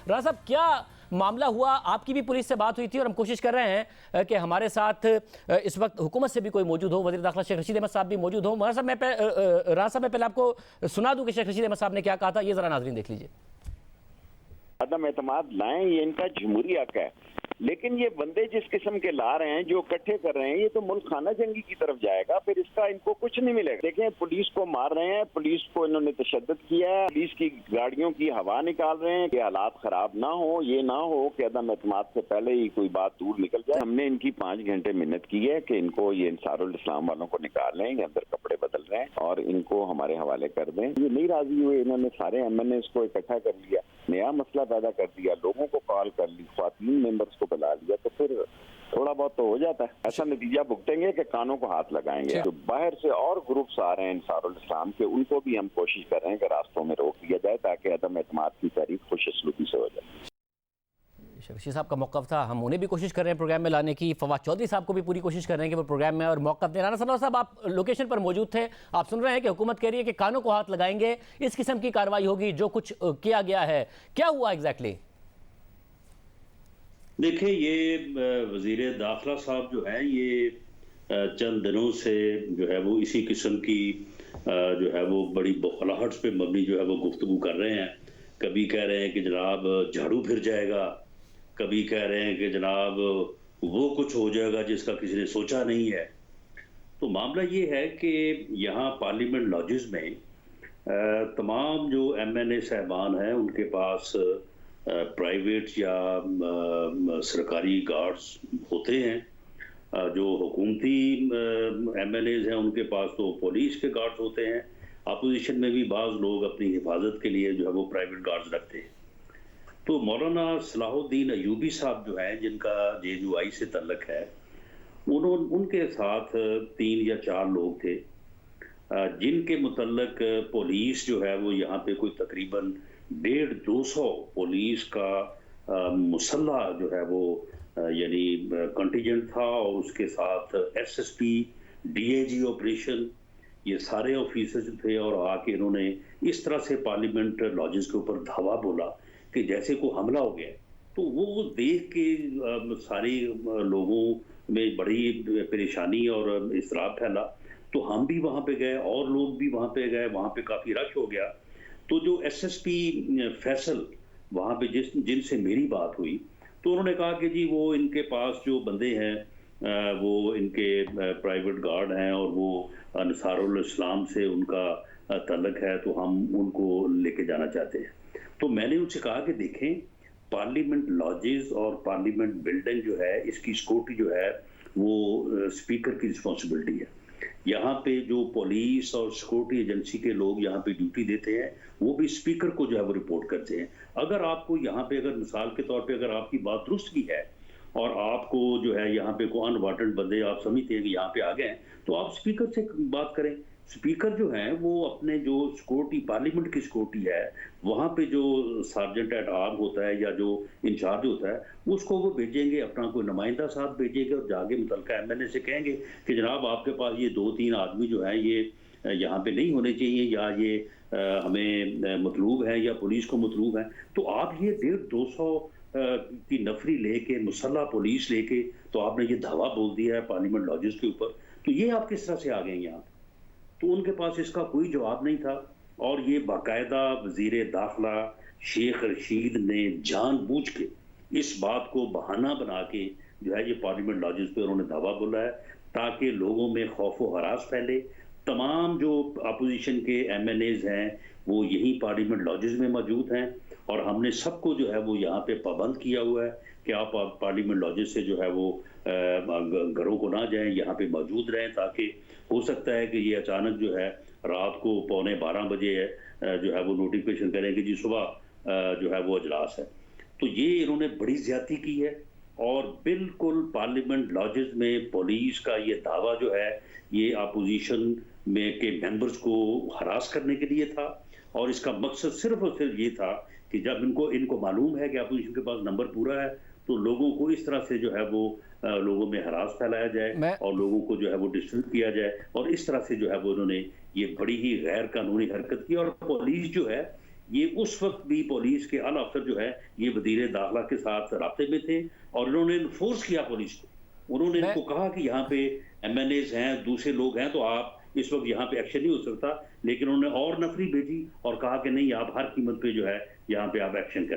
राणा साहब, क्या मामला हुआ? आपकी भी पुलिस से बात हुई थी और हम कोशिश कर रहे हैं कि हमारे साथ इस वक्त हुकूमत से भी कोई मौजूद हो, वज़ीर दाखिला शेख रशीद अहमद साहब भी मौजूद हो। राणा साहब, मैं पहले आपको सुना दूं कि शेख रशीद अहमद साहब ने क्या कहा था, ये जरा नाज़रीन देख लीजिए। अदम एतमाद लाएं, ये इनका जमहूरी हक है, लेकिन ये बंदे जिस किस्म के ला रहे हैं, जो इकट्ठे कर रहे हैं, ये तो मुल्क खाना जंगी की तरफ जाएगा, फिर इसका इनको कुछ नहीं मिलेगा। देखें, पुलिस को मार रहे हैं, पुलिस को इन्होंने तशद्दुद किया है, पुलिस की गाड़ियों की हवा निकाल रहे हैं कि हालात खराब ना हो, ये ना हो कि अदम एतमाद से पहले ही कोई बात दूर निकल जाए। हमने इनकी 5 घंटे मेहनत की है कि इनको ये अंसारुल इस्लाम वालों को निकाल लें, अंदर कपड़े बदल रहे हैं और इनको हमारे हवाले कर दें। ये नहीं राजी हुए, इन्होंने सारे MNA को इकट्ठा कर लिया, नया मसला पैदा कर दिया, लोगों को कॉल कर ली, ख्वातीन मेंबर्स को बुला लिया, तो फिर थोड़ा बहुत तो हो जाता है। ऐसा नतीजा भुगतेंगे कि कानों को हाथ लगाएंगे। तो बाहर से और ग्रुप्स आ रहे हैं अंसारुल इस्लाम के, उनको भी हम कोशिश कर रहे हैं कि रास्तों में रोक दिया जाए ताकि अदम एतमाद की तारीख खुशसलूकी से हो जाए। शेख साहब का मौक़िफ़ था, हम उन्हें भी कोशिश कर रहे हैं प्रोग्राम में लाने की। फवाद चौधरी साहब को भी पूरी कोशिश कर रहे हैं कि वो प्रोग्राम में और मौक़िफ़ दें। राणा साहब, आप लोकेशन पर मौजूद थे, आप सुन रहे हैं कि हुकूमत कह रही है कि कानों को हाथ लगाएंगे, इस किस्म की कार्रवाई होगी जो कुछ किया गया है। क्या हुआ एग्जैक्टली? देखिए, ये वज़ीर दाखिला साहब जो है, ये चंद दिनों से जो है वो इसी किस्म की जो है वो बड़ी बौखलाहट पे मबनी जो है वो गुफ्तगू कर रहे हैं। कभी कह रहे हैं कि जनाब झाड़ू फिर जाएगा, कभी कह रहे हैं कि जनाब वो कुछ हो जाएगा जिसका किसी ने सोचा नहीं है। तो मामला ये है कि यहाँ पार्लियामेंट लॉजेस में तमाम जो MNA साहबान हैं उनके पास प्राइवेट या सरकारी गार्ड्स होते हैं। जो हुकूमती MNAs हैं उनके पास तो पुलिस के गार्ड्स होते हैं। अपोजिशन में भी बाज़ लोग अपनी हिफाजत के लिए जो है वो प्राइवेट गार्ड्स रखते हैं। तो मौलाना सलाहुद्दीन अयूबी साहब जो हैं, जिनका JUI से तल्लक है, उनके साथ 3 या 4 लोग थे जिनके मुतल्लक पुलिस जो है वो यहाँ पे कोई तकरीबन 150-200 पुलिस का मुसल्ला जो है वो यानी कंटिजेंट था, और उसके साथ SSP, DIG ऑपरेशन, ये सारे ऑफिसर्स थे। और आके इन्होंने इस तरह से पार्लियामेंट लॉजेस के ऊपर धावा बोला कि जैसे को हमला हो गया। तो वो देख के सारे लोगों में बड़ी परेशानी और इसराब फैला। तो हम भी वहाँ पे गए और लोग भी वहाँ पे गए, वहाँ पे काफ़ी रश हो गया। तो जो SSP फैसल वहाँ पे जिनसे मेरी बात हुई, तो उन्होंने कहा कि जी वो इनके पास जो बंदे हैं वो इनके प्राइवेट गार्ड हैं और वो अंसारुल इस्लाम से उनका तल्लक है, तो हम उनको लेके जाना चाहते हैं। तो मैंने उनसे कहा कि देखें, पार्लियामेंट लॉजेस और पार्लियामेंट बिल्डिंग जो है, इसकी सिक्योरिटी जो है वो स्पीकर की रिस्पॉन्सिबिलिटी है। यहाँ पे जो पुलिस और सिक्योरिटी एजेंसी के लोग यहाँ पे ड्यूटी देते हैं, वो भी स्पीकर को जो है वो रिपोर्ट करते हैं। अगर आपको यहाँ पे, अगर मिसाल के तौर पे अगर आपकी बात दुरुस्त की है और आपको जो है यहाँ पे कोई अनवांटेड बंदे आप समझते हैं कि यहाँ पे आ गए हैं, तो आप स्पीकर से बात करें। स्पीकर जो है वो अपने जो सिक्योरिटी, पार्लियामेंट की सिक्योरिटी है, वहाँ पे जो सार्जेंट एट आर्म होता है या जो इंचार्ज होता है, उसको वो भेजेंगे, अपना कोई नुमाइंदा साथ भेजेंगे और जाके मुतल्लिका MNA से कहेंगे कि जनाब आपके पास ये 2-3 आदमी जो है ये यहाँ पे नहीं होने चाहिए, या ये हमें मतलूब है या पुलिस को मतलूब है। तो आप ये 150-200 की नफरी लेके, मुसल्ला पुलिस लेके, तो आपने ये धावा बोल दिया है पार्लियामेंट लॉजेस के ऊपर, तो ये आप किस तरह से आ गए यहाँ? तो उनके पास इसका कोई जवाब नहीं था। और ये बाकायदा वज़ीर दाखिला शेख रशीद ने जानबूझ के इस बात को बहाना बना के जो है ये पार्लियामेंट लॉजेस पे उन्होंने धावा बोला है, ताकि लोगों में खौफ व हरास फैले। तमाम जो अपोजिशन के MNAs हैं वो यही पार्लियामेंट लॉजेस में मौजूद हैं, और हमने सबको जो है वो यहाँ पे पाबंद किया हुआ है कि आप पार्लियामेंट लॉजेस से जो है वो घरों को ना जाएं, यहाँ पे मौजूद रहें, ताकि हो सकता है कि ये अचानक जो है रात को 11:15 बजे जो है वो नोटिफिकेशन करें कि जी सुबह जो है वो अजलास है। तो ये इन्होंने बड़ी ज्यादती की है, और बिल्कुल पार्लियामेंट लॉजेस में पुलिस का ये दावा जो है ये अपोजिशन में के मेंबर्स को हरास करने के लिए था। और इसका मकसद सिर्फ और सिर्फ ये था कि जब इनको मालूम है कि अपोजिशन के पास नंबर पूरा है, तो लोगों को इस तरह से जो है वो लोगों में हरास फैलाया जाए और लोगों को जो है वो डिस्ट्रीब्यूट किया जाए, और इस तरह से जो है वो उन्होंने ये बड़ी ही गैर कानूनी हरकत की। और पुलिस जो है ये उस वक्त भी पुलिस के आला अफसर जो है ये वजीर दाखिला के साथ राब्ते में थे और इन्होंने फोर्स किया पुलिस को। उन्होंने इनको कहा कि यहाँ पे MNAs हैं, दूसरे लोग हैं, तो आप इस वक्त यहाँ पे एक्शन नहीं हो सकता, लेकिन उन्होंने और नफरी भेजी और कहा कि नहीं, आप हर कीमत पे जो है यहाँ पे आप एक्शन करें।